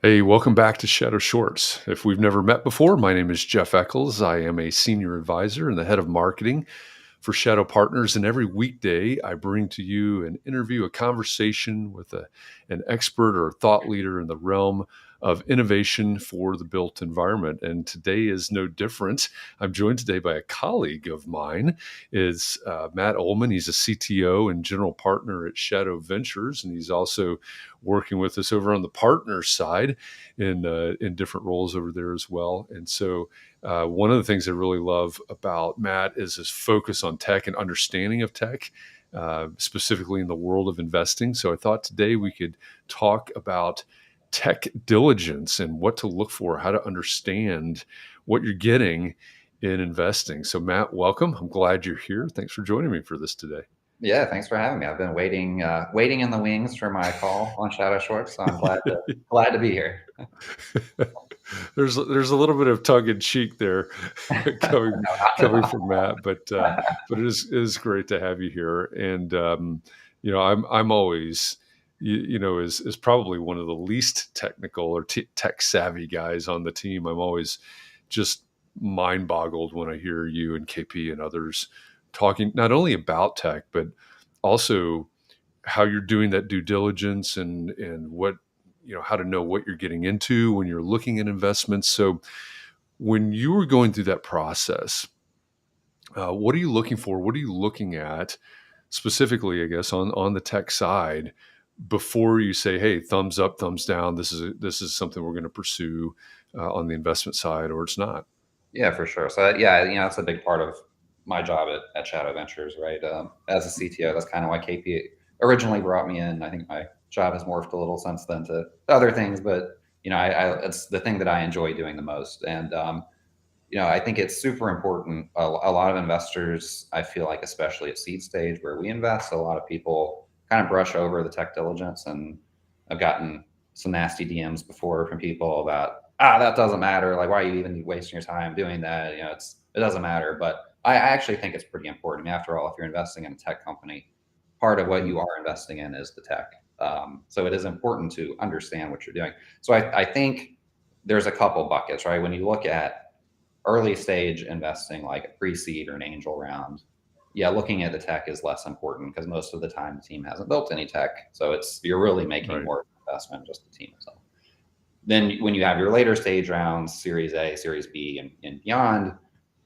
Hey, welcome back to Shadow Shorts. If we've never met before, my name is Jeff Echols. I am a senior advisor and the head of marketing for Shadow Partners. And every weekday, I bring to you an interview, a conversation with an expert or a thought leader in the realm of innovation for the built environment. And today is no different. I'm joined today by a colleague of mine, is Matt Ohlman. He's a CTO and general partner at Shadow Ventures, and he's also working with us over on the partner side in different roles over there as well. And so one of the things I really love about Matt is his focus on tech and understanding of tech, specifically in the world of investing. So I thought today we could talk about tech diligence and what to look for, how to understand what you're getting in investing. So Matt, welcome. I'm glad you're here. Thanks for joining me for this today. Yeah, thanks for having me. I've been waiting in the wings for my call on Shadow Shorts, so I'm glad to be here. There's a little bit of tongue in cheek there coming No, not at coming all. from Matt, but it is great to have you here. And I'm always is probably one of the least technical or tech savvy guys on the team. I'm always just mind boggled when I hear you and KP and others talking not only about tech but also how you're doing that due diligence and what how to know what you're getting into when you're looking at investments. So when you were going through that process, what are you looking for? What are you looking at specifically, I guess, on the tech side before you say, "Hey, thumbs up, thumbs down. This is something we're going to pursue on the investment side, or it's not." Yeah, for sure. So yeah, that's a big part of my job at Shadow Ventures, right? As a CTO, that's kind of why KP originally brought me in. I think my job has morphed a little since then to other things, but it's the thing that I enjoy doing the most. And I think it's super important. A lot of investors, I feel like, especially at seed stage where we invest, a lot of people kind of brush over the tech diligence. And I've gotten some nasty DMs before from people about, that doesn't matter. Like, why are you even wasting your time doing that? It doesn't matter. But I actually think it's pretty important. I mean, after all, if you're investing in a tech company, part of what Mm. you are investing in is the tech. So it is important to understand what you're doing. So I think there's a couple buckets, right? When you look at early stage investing, like a pre-seed or an angel round, yeah, looking at the tech is less important because most of the time the team hasn't built any tech. So you're really making Right. more investment just the team itself. Then when you have your later stage rounds, Series A, Series B, and beyond,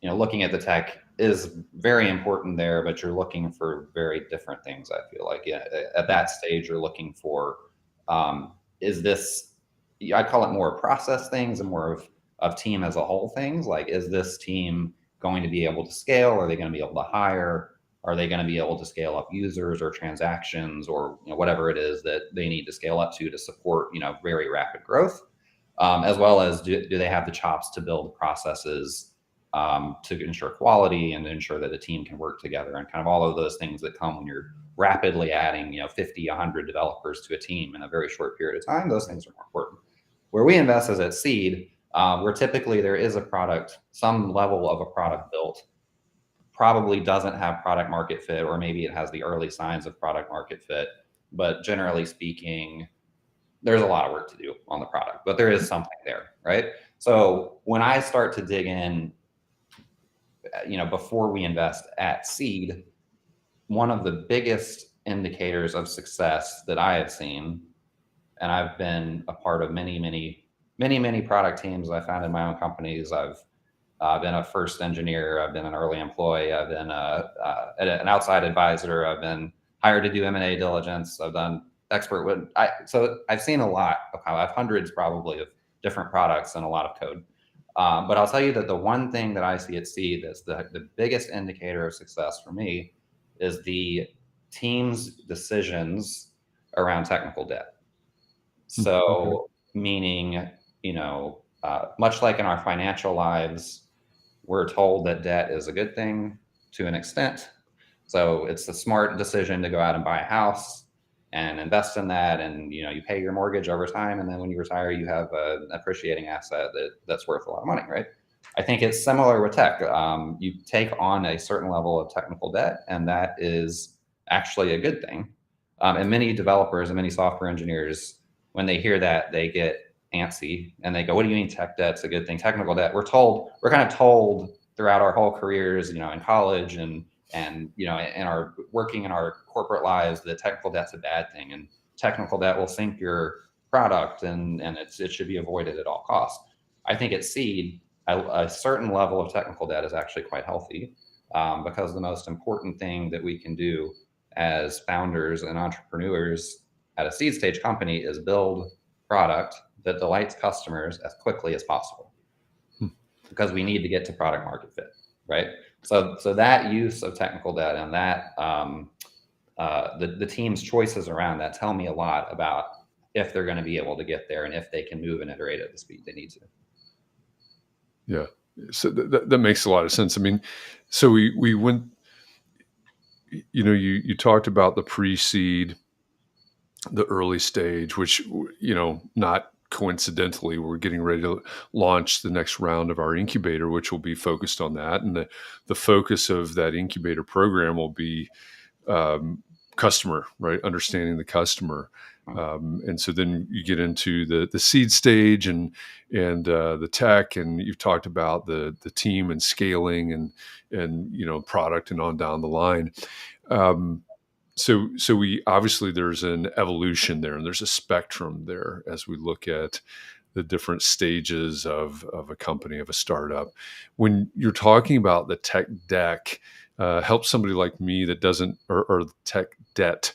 looking at the tech is very important there, but you're looking for very different things. I feel like, yeah, at that stage, you're looking for, is this, I call it more process things and more of team as a whole things. Like, is this team going to be able to scale? Are they going to be able to hire? Are they going to be able to scale up users or transactions or whatever it is that they need to scale up to support very rapid growth? As well as do they have the chops to build processes to ensure quality and ensure that the team can work together and kind of all of those things that come when you're rapidly adding 50, 100 developers to a team in a very short period of time. Those things are more important. Where we invest is at seed, where typically there is a product, some level of a product built, probably doesn't have product market fit, or maybe it has the early signs of product market fit. But generally speaking, there's a lot of work to do on the product, but there is something there, right? So when I start to dig in, before we invest at seed, one of the biggest indicators of success that I have seen, and I've been a part of many, many, many, many product teams. I founded my own companies. I've been a first engineer. I've been an early employee. I've been an outside advisor. I've been hired to do M&A diligence. I've done expert. So I've seen a lot of how I have hundreds probably of different products and a lot of code. But I'll tell you that the one thing that I see at Seed that's the biggest indicator of success for me is the team's decisions around technical debt. Okay. So meaning, much like in our financial lives, we're told that debt is a good thing to an extent. So it's a smart decision to go out and buy a house and invest in that, and you pay your mortgage over time, and then when you retire, you have an appreciating asset that's worth a lot of money, right? I think it's similar with tech. You take on a certain level of technical debt, and that is actually a good thing. And many developers and many software engineers, when they hear that, they get antsy and they go, what do you mean tech debt's a good thing? Technical debt. We're kind of told throughout our whole careers, in college and in our working in our corporate lives, that technical debt's a bad thing, and technical debt will sink your product, and it should be avoided at all costs. I think at Seed, a certain level of technical debt is actually quite healthy, because the most important thing that we can do as founders and entrepreneurs at a seed stage company is build product that delights customers as quickly as possible, because we need to get to product market fit, right? So that use of technical debt and that the team's choices around that tell me a lot about if they're going to be able to get there and if they can move and iterate at the speed they need to. Yeah. So that makes a lot of sense. I mean, so we went, you talked about the pre-seed, the early stage, which, not coincidentally, we're getting ready to launch the next round of our incubator, which will be focused on that. And the focus of that incubator program will be customer, right? Understanding the customer. And so then you get into the seed stage and the tech, and you've talked about the team and scaling and product and on down the line. So we obviously, there's an evolution there, and there's a spectrum there as we look at the different stages of a company, of a startup. When you're talking about the tech deck, help somebody like me that doesn't, or tech debt,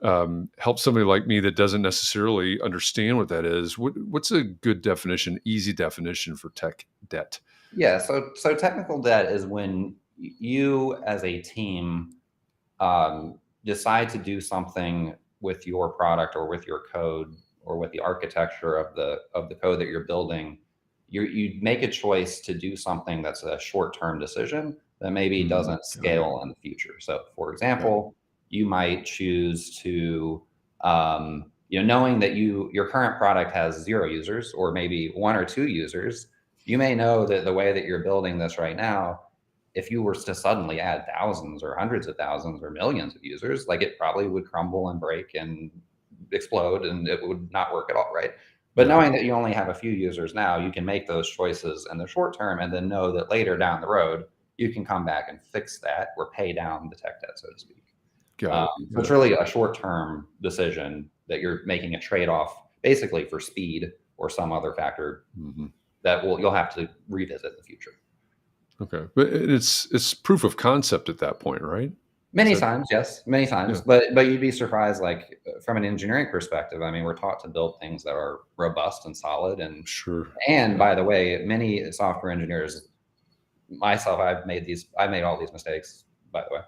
help somebody like me that doesn't necessarily understand what that is. What's a good definition, easy definition for tech debt? Yeah. So technical debt is when you as a team decide to do something with your product or with your code or with the architecture of the code that you're building. You make a choice to do something that's a short-term decision that maybe doesn't Got it. scale in the future. So, for Got it. example, you might choose to, knowing that your current product has 0 users or maybe 1 or 2 users, you may know that the way that you're building this right now, if you were to suddenly add thousands or hundreds of thousands or millions of users, like, it probably would crumble and break and explode and it would not work at all, right? But Yeah. knowing that you only have a few users now, you can make those choices in the short term and then know that later down the road, you can come back and fix that or pay down the tech debt, so to speak. Got it. So it's really a short-term decision that you're making a trade-off basically for speed or some other factor Mm-hmm. that you'll have to revisit in the future. Okay, but it's proof of concept at that point, right? Is Many that times, yes, many Yeah, times, but you'd be surprised, like, from an engineering perspective, I mean, we're taught to build things that are robust and solid, sure. and Yeah, by the way, many software engineers, myself, I've made all these mistakes, by the way.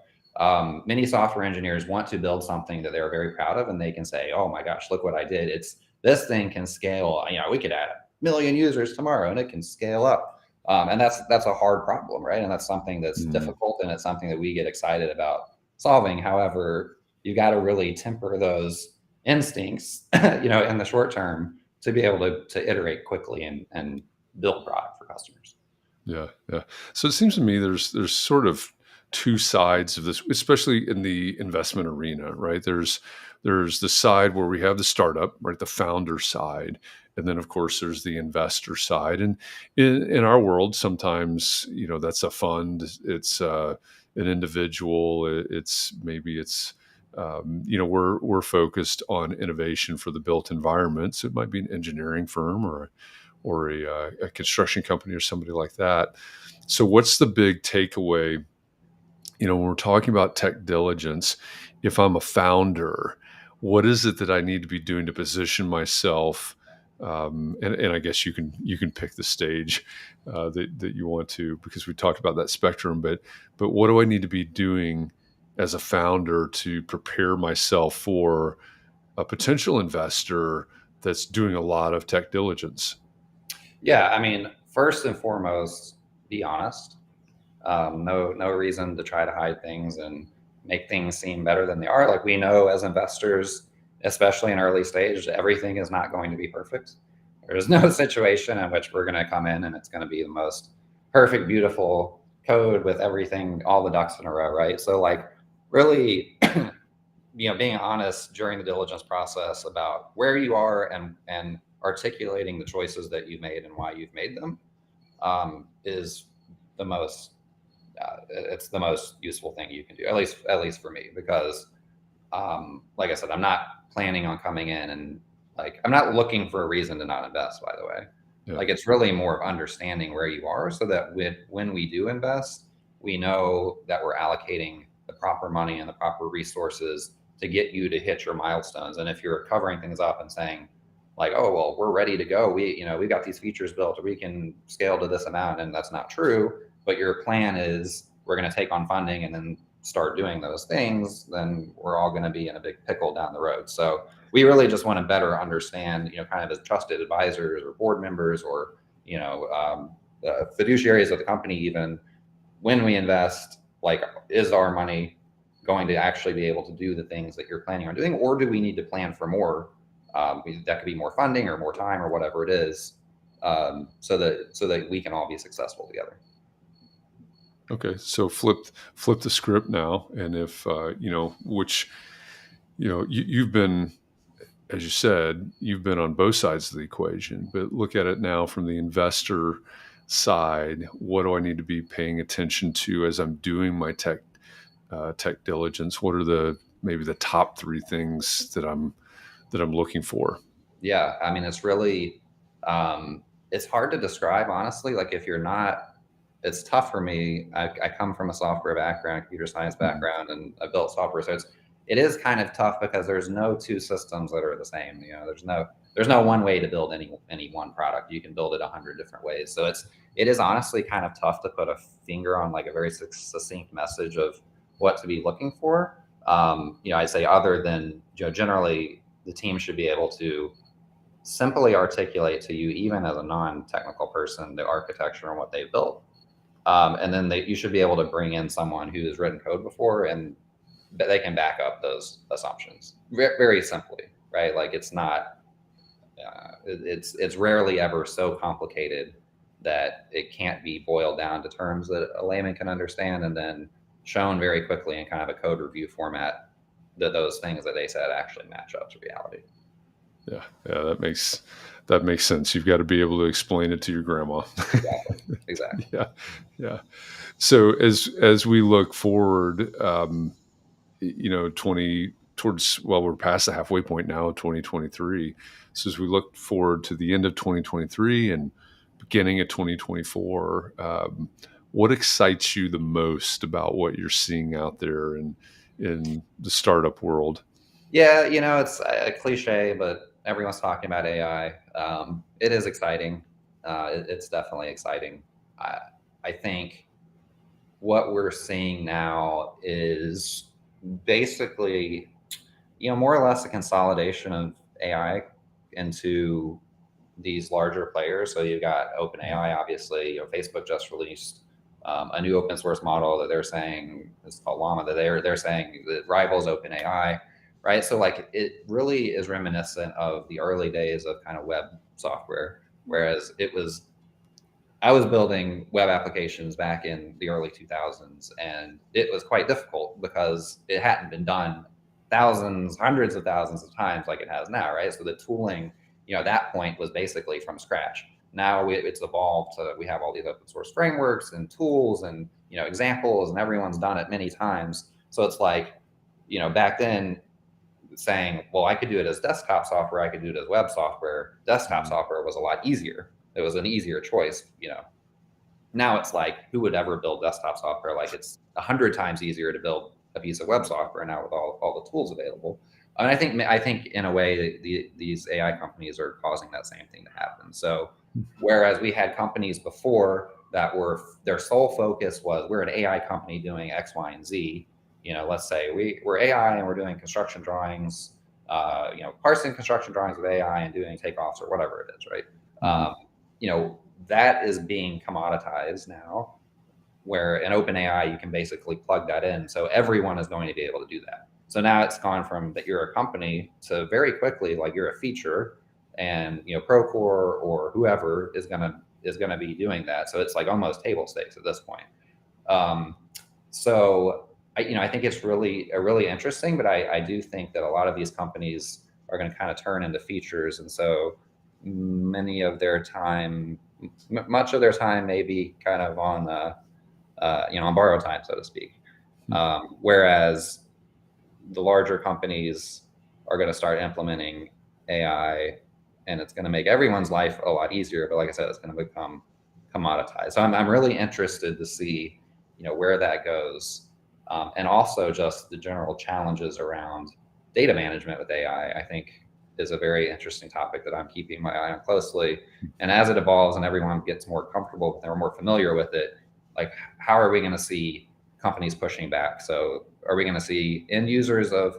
Many software engineers want to build something that they're very proud of, and they can say, "Oh my gosh, look what I did! This thing can scale. We could add 1 million users tomorrow, and it can scale up." And that's a hard problem, right? And that's something that's mhm, difficult, and it's something that we get excited about solving. However, you got to really temper those instincts, in the short term to be able to iterate quickly and build product for customers. yeah, yeah. So it seems to me there's sort of two sides of this, especially in the investment arena, right? There's the side where we have the startup, right, the founder side, and then of course there's the investor side. And in our world, sometimes that's a fund, it's an individual, we're focused on innovation for the built environment. So it might be an engineering firm or a construction company or somebody like that. So, what's the big takeaway? When we're talking about tech diligence, if I'm a founder, what is it that I need to be doing to position myself? And I guess you can pick the stage that you want to, because we talked about that spectrum. But what do I need to be doing as a founder to prepare myself for a potential investor that's doing a lot of tech diligence? Yeah, I mean, first and foremost, be honest. No reason to try to hide things and make things seem better than they are. Like, we know as investors, especially in early stage, everything is not going to be perfect. There's no situation in which we're going to come in and it's going to be the most perfect, beautiful code with everything, all the ducks in a row, right? So, like, really, being honest during the diligence process about where you are and articulating the choices that you've made and why you've made them is the most it's the most useful thing you can do, at least for me, because like I said, I'm not planning on coming in and like I'm not looking for a reason to not invest, by the way. Yeah. Like it's really more of understanding where you are so that when we do invest, we know that we're allocating the proper money and the proper resources to get you to hit your milestones. And if you're covering things up and saying like, oh well, we're ready to go, we've got these features built, or we can scale to this amount, and that's not true, but your plan is we're going to take on funding and then start doing those things, then we're all going to be in a big pickle down the road. So we really just want to better understand, kind of as trusted advisors or board members or, fiduciaries of the company, even when we invest, like, is our money going to actually be able to do the things that you're planning on doing, or do we need to plan for more? That could be more funding or more time or whatever it is, so that we can all be successful together. Okay, so flip the script now, and if you've been, as you said, you've been on both sides of the equation, but look at it now from the investor side. What do I need to be paying attention to as I'm doing my tech diligence? What are maybe the top three things that I'm looking for? Yeah, I mean, it's really it's hard to describe, honestly. Like if you're not, it's tough for me. I come from a software background, computer science background, and I built software, so it is kind of tough because there's no two systems that are the same. There's no one way to build any one product. You can build it 100 different ways. So it is honestly kind of tough to put a finger on like a very succinct message of what to be looking for. I'd say other than generally the team should be able to simply articulate to you, even as a non-technical person, the architecture and what they've built. And then you should be able to bring in someone who has written code before, and they can back up those assumptions very, very simply, right? Like it's not, it's rarely ever so complicated that it can't be boiled down to terms that a layman can understand, and then shown very quickly in kind of a code review format that those things that they said actually match up to reality. Yeah, that makes sense. You've got to be able to explain it to your grandma. Exactly. Yeah. So as we look forward, we're past the halfway point now, 2023. So as we look forward to the end of 2023 and beginning of 2024, what excites you the most about what you're seeing out there in the startup world? Yeah, it's a cliche, but everyone's talking about AI. It is exciting. It's definitely exciting. I think what we're seeing now is basically, more or less a consolidation of AI into these larger players. So you've got OpenAI, obviously. Facebook just released a new open source model that they're saying is called Llama, that they're saying that rivals OpenAI, right? So like it really is reminiscent of the early days of kind of web software, whereas I was building web applications back in the early 2000s, and it was quite difficult because it hadn't been done thousands, hundreds of thousands of times like it has now, right? So the tooling, at that point was basically from scratch. Now it's evolved so that we have all these open source frameworks and tools and examples, and everyone's done it many times. So it's like, back then saying, well, I could do it as desktop software, I could do it as web software. Desktop software was a lot easier. It was an easier choice. Now it's like, who would ever build desktop software? Like it's 100 times easier to build a piece of web software now with all the tools available. And I think in a way these AI companies are causing that same thing to happen. So whereas we had companies before that their sole focus was, we're an AI company doing X, Y, and Z. Let's say we're AI and we're doing construction drawings, parsing construction drawings with AI and doing takeoffs or whatever it is, right? That is being commoditized now, where in OpenAI, you can basically plug that in. So everyone is going to be able to do that. So now it's gone from that you're a company to very quickly, like you're a feature, and Procore or whoever is gonna be doing that. So it's like almost table stakes at this point. So I think it's really interesting, but I do think that a lot of these companies are going to kind of turn into features, and so many of their time, much of their time, maybe kind of on on borrowed time, so to speak. Whereas the larger companies are going to start implementing AI, and it's going to make everyone's life a lot easier. But like I said, it's going to become commoditized. So I'm really interested to see, where that goes, and also just the general challenges around data management with AI. I think is a very interesting topic that I'm keeping my eye on closely. And as it evolves and everyone gets more comfortable with it or more familiar with it, like how are we going to see companies pushing back? So are we going to see end users of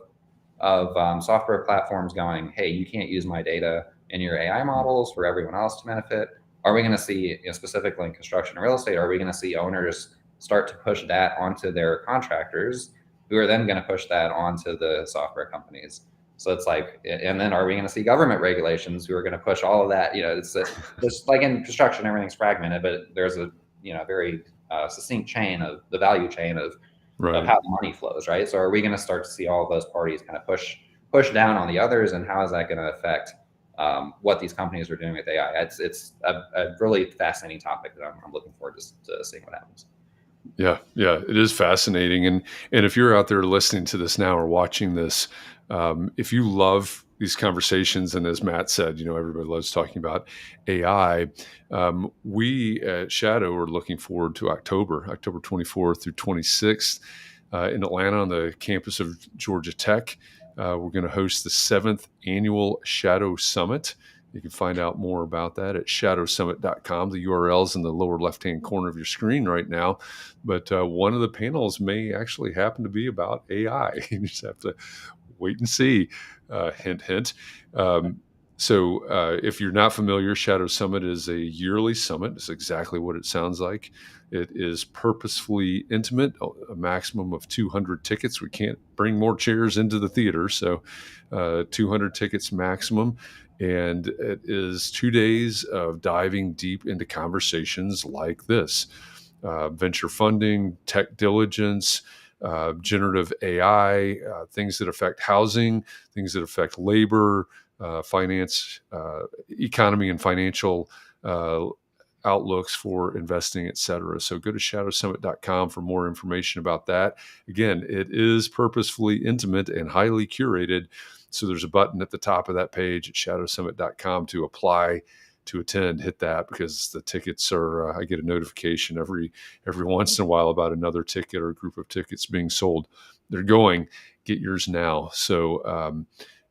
software platforms going, "Hey, you can't use my data in your AI models for everyone else to benefit"? Are we going to see, specifically in construction and real estate, are we going to see owners start to push that onto their contractors, who are then going to push that onto the software companies? So it's like, and then are we going to see government regulations who are going to push all of that? It's just like in construction, everything's fragmented, but there's a very succinct chain of the value chain of Right. how the money flows, right? So are we going to start to see all of those parties kind of push down on the others, and how is that going to affect what these companies are doing with AI? It's a really fascinating topic that I'm looking forward to seeing what happens. Yeah, yeah, it is fascinating, and if you're out there listening to this now or watching this, if you love these conversations, and as Matt said, everybody loves talking about AI. We at Shadow are looking forward to October 24th through 26th, in Atlanta on the campus of Georgia Tech. We're going to host the 7th annual Shadow Summit. You can find out more about that at shadowsummit.com. The URL's in the lower left-hand corner of your screen right now. But one of the panels may actually happen to be about AI. You just have to wait and see. Hint, hint. So if you're not familiar, Shadow Summit is a yearly summit. It's exactly what it sounds like. It is purposefully intimate, a maximum of 200 tickets. We can't bring more chairs into the theater, so 200 tickets maximum. And it is 2 days of diving deep into conversations like this: venture funding, tech diligence, generative AI, things that affect housing, things that affect labor, finance, economy, and financial uh, outlooks for investing, et cetera. So go to shadowsummit.com for more information about that. Again, it is purposefully intimate and highly curated. So there's a button at the top of that page at shadowsummit.com to apply to attend. Hit that, because the tickets are, I get a notification every once in a while about another ticket or a group of tickets being sold. They're going. Get yours now. So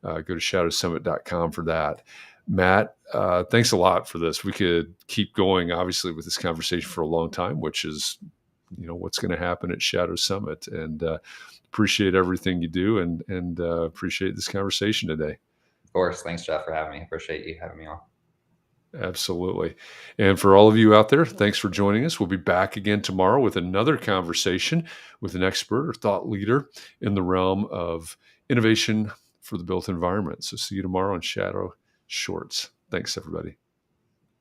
go to shadowsummit.com for that. Matt, thanks a lot for this. We could keep going, obviously, with this conversation for a long time, which is, what's going to happen at Shadow Summit. And appreciate everything you do, and appreciate this conversation today. Of course, thanks, Jeff, for having me. Appreciate you having me on. Absolutely. And for all of you out there, thanks for joining us. We'll be back again tomorrow with another conversation with an expert or thought leader in the realm of innovation for the built environment. So see you tomorrow on Shadow Shorts. Thanks, everybody.